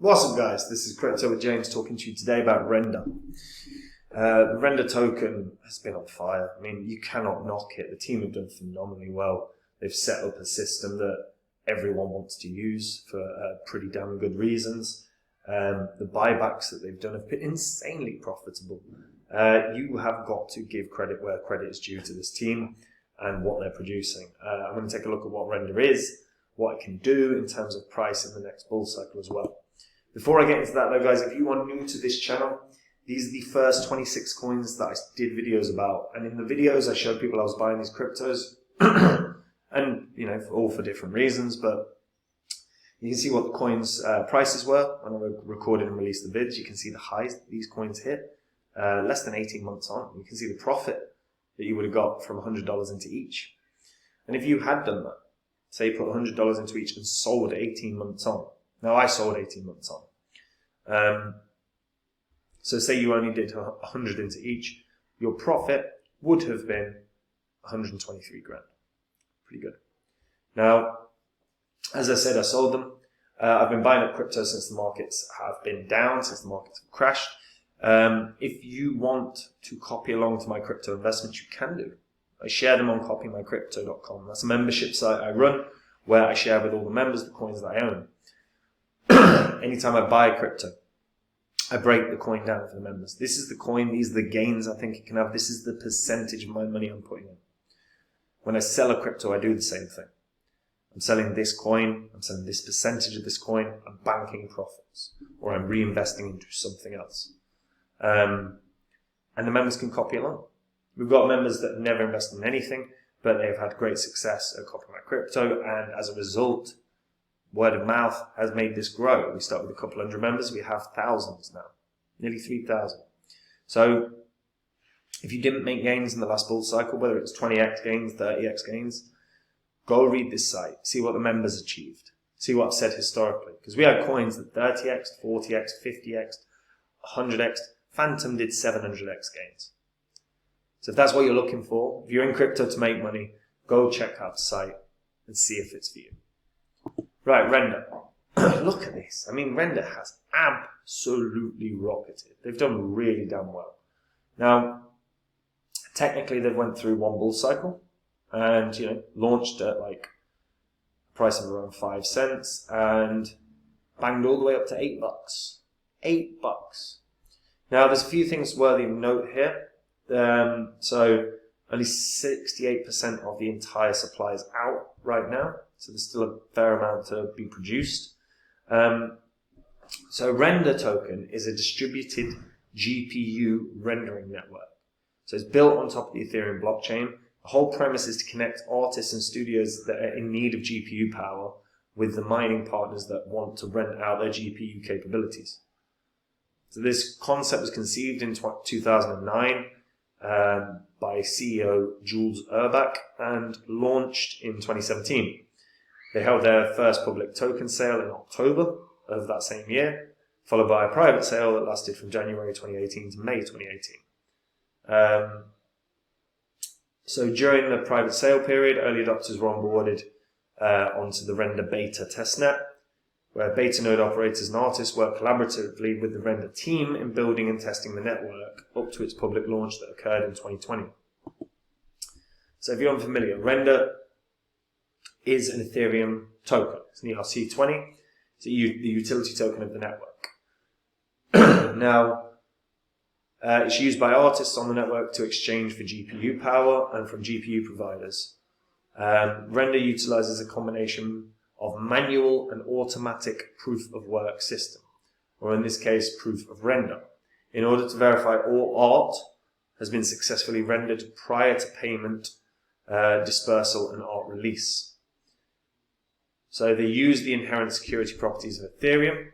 What's up, guys? This is Crypto with James talking to you today about Render. The Render token has been on fire. I mean, you cannot knock it. The team have done phenomenally well. They've set up a system that everyone wants to use for pretty damn good reasons. The buybacks that they've done have been insanely profitable. You have got to give credit where credit is due to this team and what they're producing. I'm going to take a look at what Render is, what it can do in terms of price in the next bull cycle as well. Before I get into that though, guys, if you are new to this channel, these are the first 26 coins that I did videos about. And in the videos, I showed people I was buying these cryptos and, you know, all for different reasons. But you can see what the coins' prices were when I recorded and released the vids. You can see the highs that these coins hit less than 18 months on. You can see the profit that you would have got from $100 into each. And if you had done that, say you put $100 into each and sold 18 months on. Now, I sold 18 months on. So say you only did 100 into each, your profit would have been 123 grand. Pretty good. Now, as I said, I sold them. I've been buying up crypto since the markets have been down, since the markets have crashed. If you want to copy along to my crypto investments, you can do. I share them on copymycrypto.com. That's a membership site I run where I share with all the members the coins that I own. Anytime I buy crypto, I break the coin down for the members. This is the coin, these are the gains I think it can have. This is the percentage of my money I'm putting in. When I sell a crypto, I do the same thing. I'm selling this coin, I'm selling this percentage of this coin, I'm banking profits, or I'm reinvesting into something else. And the members can copy along. We've got members that have never invested in anything, but they've had great success at copying my crypto, and as a result, word of mouth has made this grow. We start with a couple hundred members, we have thousands now, nearly 3,000. So if you didn't make gains in the last bull cycle, whether it's 20x gains, 30x gains, go read this site, see what the members achieved, see what I've said historically. Because we had coins that 30x, 40x, 50x, 100x, Phantom did 700x gains. So if that's what you're looking for, if you're in crypto to make money, go check out the site and see if it's for you. Right, Render. Look at this. I mean, Render has absolutely rocketed. They've done really damn well. Now, technically they've went through one bull cycle and, you know, launched at like a price of around 5 cents and banged all the way up to $8. $8. Now, there's a few things worthy of note here. So only 68% of the entire supply is out right now. So there's still a fair amount to be produced. So Render Token is a distributed GPU rendering network. So it's built on top of the Ethereum blockchain. The whole premise is to connect artists and studios that are in need of GPU power with the mining partners that want to rent out their GPU capabilities. So this concept was conceived in 2009 by CEO Jules Urbach and launched in 2017. They held their first public token sale in October of that same year, followed by a private sale that lasted from January 2018 to May 2018. So during the private sale period, early adopters were onboarded onto the Render beta testnet, where beta node operators and artists work collaboratively with the Render team in building and testing the network up to its public launch that occurred in 2020. So if you're unfamiliar, Render is an Ethereum token. It's an ERC20. It's the utility token of the network. Now, it's used by artists on the network to exchange for GPU power and from GPU providers. Render utilizes a combination of manual and automatic proof of work system, or in this case, proof of render, in order to verify all art has been successfully rendered prior to payment, dispersal, and art release. So they use the inherent security properties of Ethereum.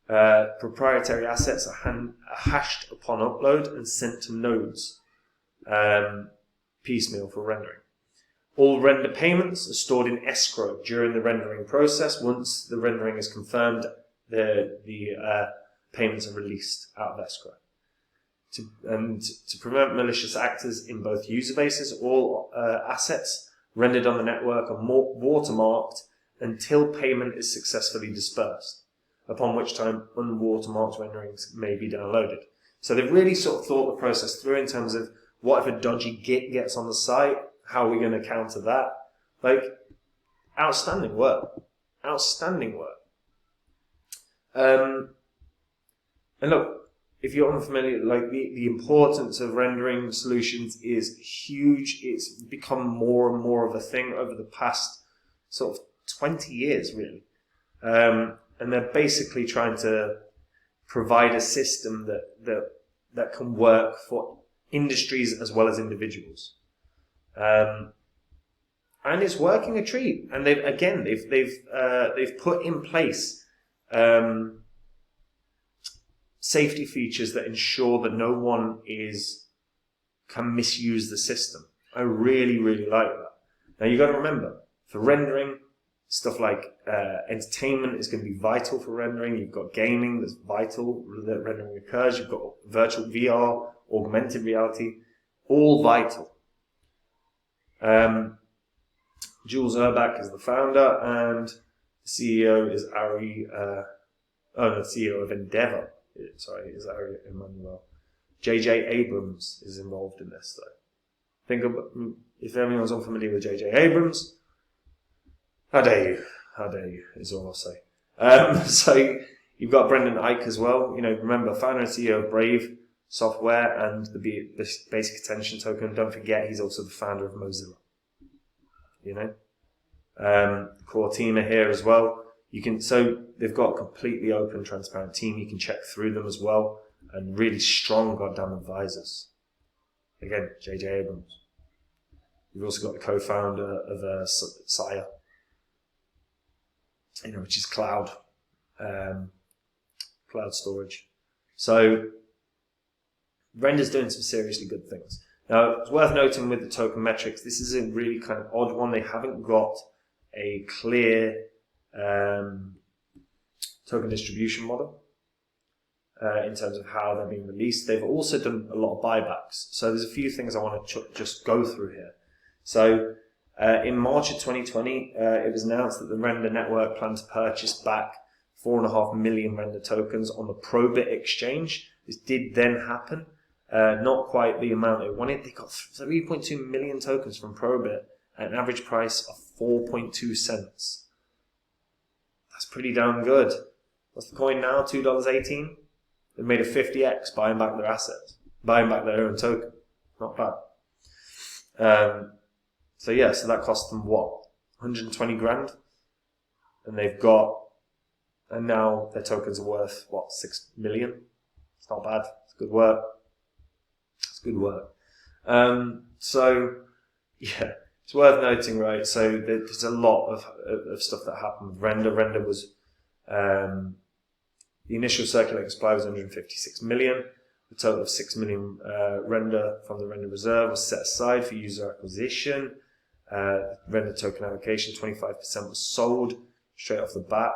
Proprietary assets are hashed upon upload and sent to nodes piecemeal for rendering. All render payments are stored in escrow during the rendering process. Once the rendering is confirmed, the payments are released out of escrow. To prevent malicious actors in both user bases, all assets rendered on the network are watermarked until payment is successfully dispersed. upon which time unwatermarked renderings may be downloaded. So they've really sort of thought the process through in terms of what if a dodgy Git gets on the site? How are we going to counter that? Like, outstanding work. Outstanding work. And look, if you're unfamiliar, like the importance of rendering solutions is huge. It's become more and more of a thing over the past sort of 20 years, really. And they're basically trying to provide a system that can work for industries as well as individuals. And it's working a treat. And they've put in place safety features that ensure that no one can misuse the system. I really, really like that. Now you got to remember, for rendering, stuff like entertainment is going to be vital for rendering. You've got gaming that's vital that rendering occurs. You've got virtual VR, augmented reality, all vital. Jules Urbach is the founder, and the CEO is the CEO of Endeavor. Sorry, is Ari Emanuel. J.J. Abrams is involved in this, though. Think of, if anyone's unfamiliar with J.J. Abrams, how dare you? How dare you, is all I'll say. So you've got Brendan Eich as well. You know, remember, founder and CEO of Brave Software and the Basic Attention Token. Don't forget, he's also the founder of Mozilla. You know? Core team are here as well. So they've got a completely open, transparent team. You can check through them as well, and really strong goddamn advisors. Again, J.J. Abrams. You've also got the co-founder of Sire, which is cloud storage. So Render's doing some seriously good things. Now, it's worth noting with the token metrics, this is a really kind of odd one. They haven't got a clear token distribution model in terms of how they're being released. They've also done a lot of buybacks. So there's a few things I want to just go through here. So in March of 2020, it was announced that the Render network planned to purchase back 4.5 million Render tokens on the Probit exchange. This did then happen. Not quite the amount they wanted. They got 3.2 million tokens from Probit at an average price of 4.2 cents. That's pretty damn good. What's the coin now? $2.18? They've made a 50x buying back their assets, buying back their own token. Not bad. So that cost them what? 120 grand? And now their tokens are worth what? 6 million? It's not bad. It's good work. It's worth noting, right? So there's a lot of stuff that happened with Render. Render was the initial circulating supply was 156 million. The total of 6 million Render from the Render reserve was set aside for user acquisition. Render token allocation, 25% was sold straight off the bat.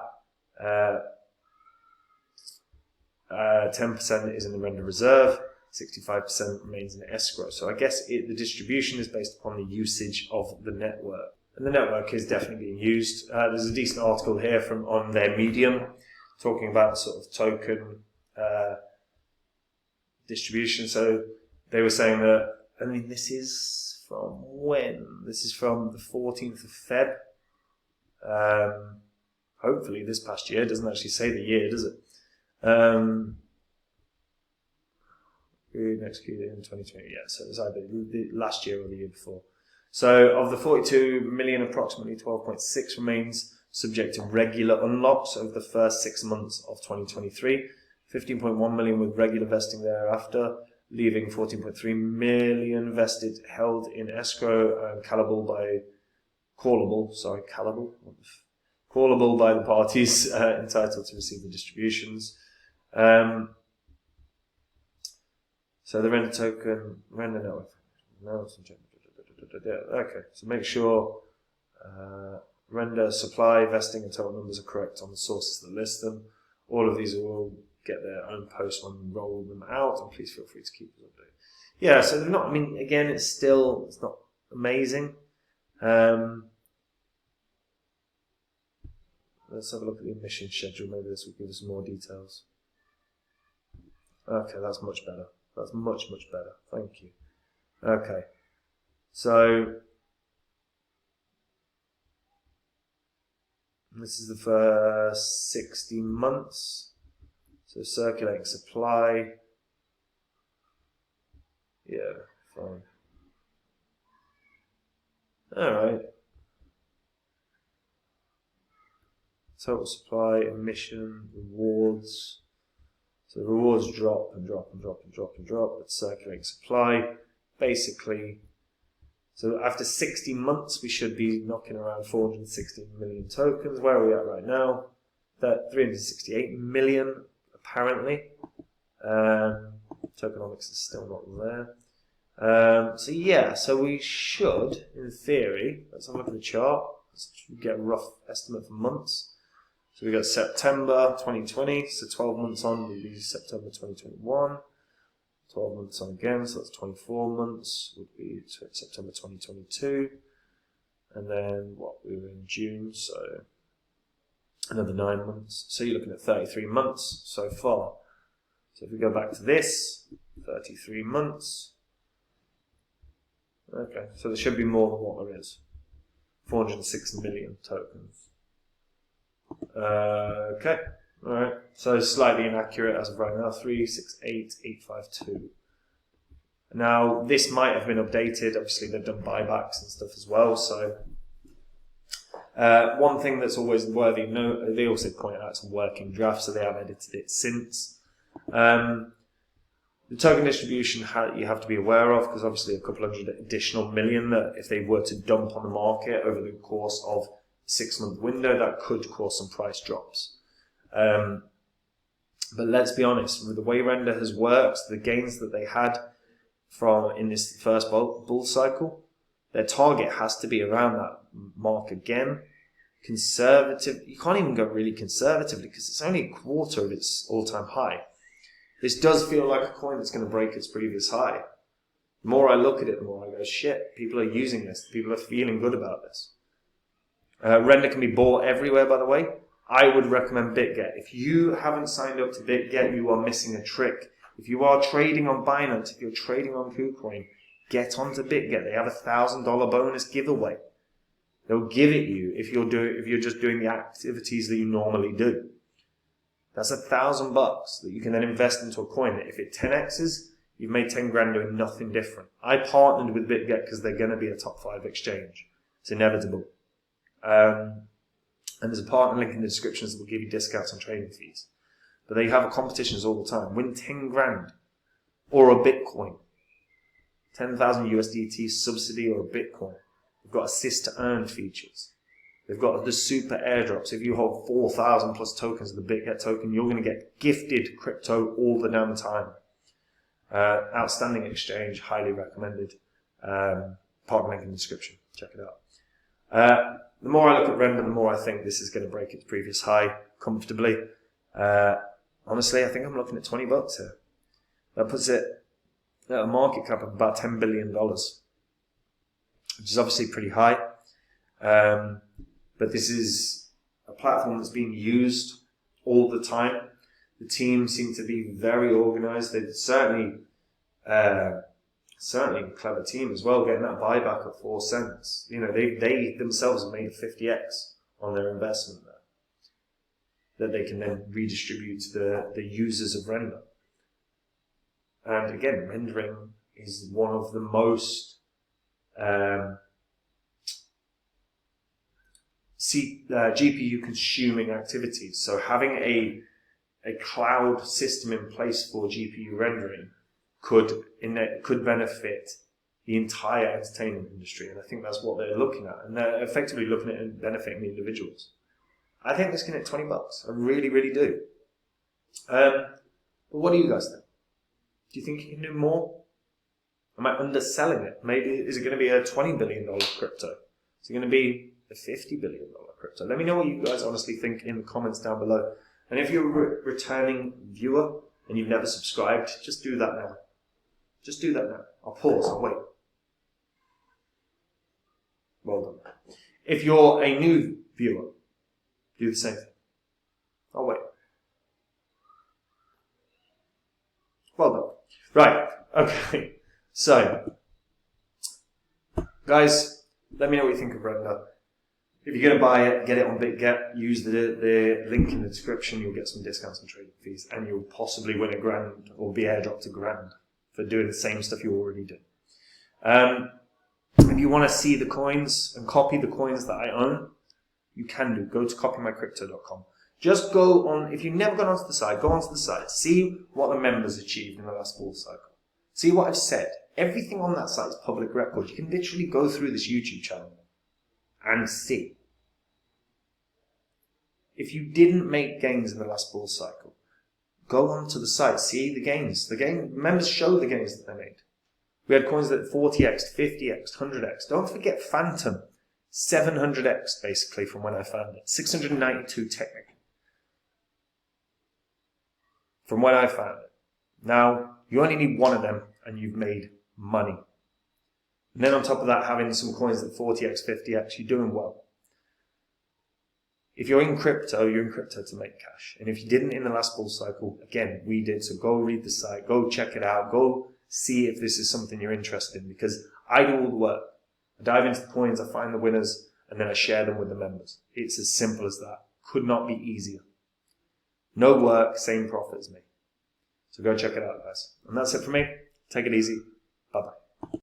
10% is in the Render reserve. 65% remains in escrow. So I guess the distribution is based upon the usage of the network. And the network is definitely being used. There's a decent article here on their Medium talking about the sort of token distribution. So they were saying that, this is from when? This is from the 14th of Feb. Hopefully this past year. It doesn't actually say the year, does it? Executed in 2020, so it was either the last year or the year before. So of the 42 million, approximately 12.6 remains subject to regular unlocks over the first 6 months of 2023, 15.1 million with regular vesting thereafter, leaving 14.3 million vested held in escrow and callable by the parties entitled to receive the distributions. So the Render token, Render network. Okay, so make sure Render supply, vesting, and total numbers are correct on the sources that list them. All of these will get their own post when we roll them out, and please feel free to keep us updated. Yeah, so they're not. Again, it's not amazing. Let's have a look at the emission schedule. Maybe this will give us more details. Okay, that's much better. That's much, much better. Thank you. Okay. So, this is the first 60 months. So, circulating supply. Yeah, fine. Alright. Total supply, emission, rewards. So the rewards drop and drop and drop and drop and drop, but circulating supply, basically, so after 60 months we should be knocking around 416 million tokens. Where are we at right now? 368 million, apparently. Tokenomics is still not there. So yeah, so we should, in theory, let's have a look at the chart, let's get a rough estimate for months. So we got September 2020, so 12 months on would be September 2021. 12 months on again, so that's 24 months, would be September 2022. And then, we were in June, so another 9 months. So you're looking at 33 months so far. So if we go back to this, 33 months. Okay, so there should be more than what there is. 406 million tokens. Okay, alright, so slightly inaccurate as of right now, 368,852. Now, this might have been updated, obviously they've done buybacks and stuff as well, so one thing that's always worthy of note, they also point out it's a working draft, so they have edited it since. The token distribution you have to be aware of, because obviously a couple hundred additional million that if they were to dump on the market over the course of 6-month window, that could cause some price drops. But let's be honest, with the way Render has worked, the gains that they had in this first bull cycle, their target has to be around that mark again. Conservative, you can't even go really conservatively because it's only a quarter of its all-time high. This does feel like a coin that's going to break its previous high. The more I look at it, the more I go, shit, people are using this, people are feeling good about this. Render can be bought everywhere, by the way. I would recommend BitGet. If you haven't signed up to BitGet, you are missing a trick. If you are trading on Binance, if you're trading on KuCoin, get onto BitGet. They have a $1,000 bonus giveaway. They'll give it you if you're just doing the activities that you normally do. That's $1,000 that you can then invest into a coin that if it 10x's, you've made 10 grand doing nothing different. I partnered with BitGet because they're going to be a top 5 exchange. It's inevitable. And there's a partner link in the descriptions that will give you discounts on trading fees. But they have competitions all the time. Win 10 grand or a Bitcoin. 10,000 USDT subsidy or a Bitcoin. They've got assist to earn features. They've got the super airdrops. If you hold 4,000 plus tokens of the BitGet token, you're going to get gifted crypto all the damn time. Outstanding exchange, highly recommended. Partner link in the description. Check it out. The more I look at Render, the more I think this is going to break its previous high comfortably. Honestly, I think I'm looking at $20 here. That puts it at a market cap of about $10 billion, which is obviously pretty high. But this is a platform that's being used all the time. The team seem to be very organized. They're certainly a clever team as well, getting that buyback at 4 cents. You know, they themselves have made 50x on their investment there that they can then redistribute to the users of Render. And again, rendering is one of the most GPU consuming activities. So having a cloud system in place for GPU rendering could benefit the entire entertainment industry, and I think that's what they're looking at, and they're effectively looking at benefiting the individuals. I think this can hit $20. I really, really do. But what do you guys think? Do you think you can do more? Am I underselling it? Maybe is it going to be a $20 billion crypto? Is it going to be a $50 billion crypto? Let me know what you guys honestly think in the comments down below. And if you're a returning viewer and you've never subscribed, just do that now. Just do that now. I'll pause. I'll wait. Well done. If you're a new viewer Do the same thing. Oh, wait. Well done. Right. Okay. So, guys, let me know what you think of Render. If you're going to buy it, get it on BitGet, use the link in the description, you'll get some discounts and trading fees, and you'll possibly win $1,000 or be airdropped $1,000 for doing the same stuff you already do. If you want to see the coins and copy the coins that I own, you can do. Go to copymycrypto.com. Just go on, if you've never gone onto the site, go onto the site, see what the members achieved in the last bull cycle. See what I've said. Everything on that site is public record. You can literally go through this YouTube channel and see. If you didn't make gains in the last bull cycle, go onto the site, see the gains. Members show the gains that they made. We had coins that 40x, 50x, 100x. Don't forget Phantom, 700x basically from when I found it. 692 technically. From when I found it. Now, you only need one of them and you've made money. And then on top of that, having some coins that 40x, 50x, you're doing well. If you're in crypto to make cash. And if you didn't in the last bull cycle, again, we did. So go read the site, go check it out, go see if this is something you're interested in, because I do all the work. I dive into the coins, I find the winners, and then I share them with the members. It's as simple as that. Could not be easier. No work, same profit as me. So go check it out, guys. And that's it for me. Take it easy. Bye-bye.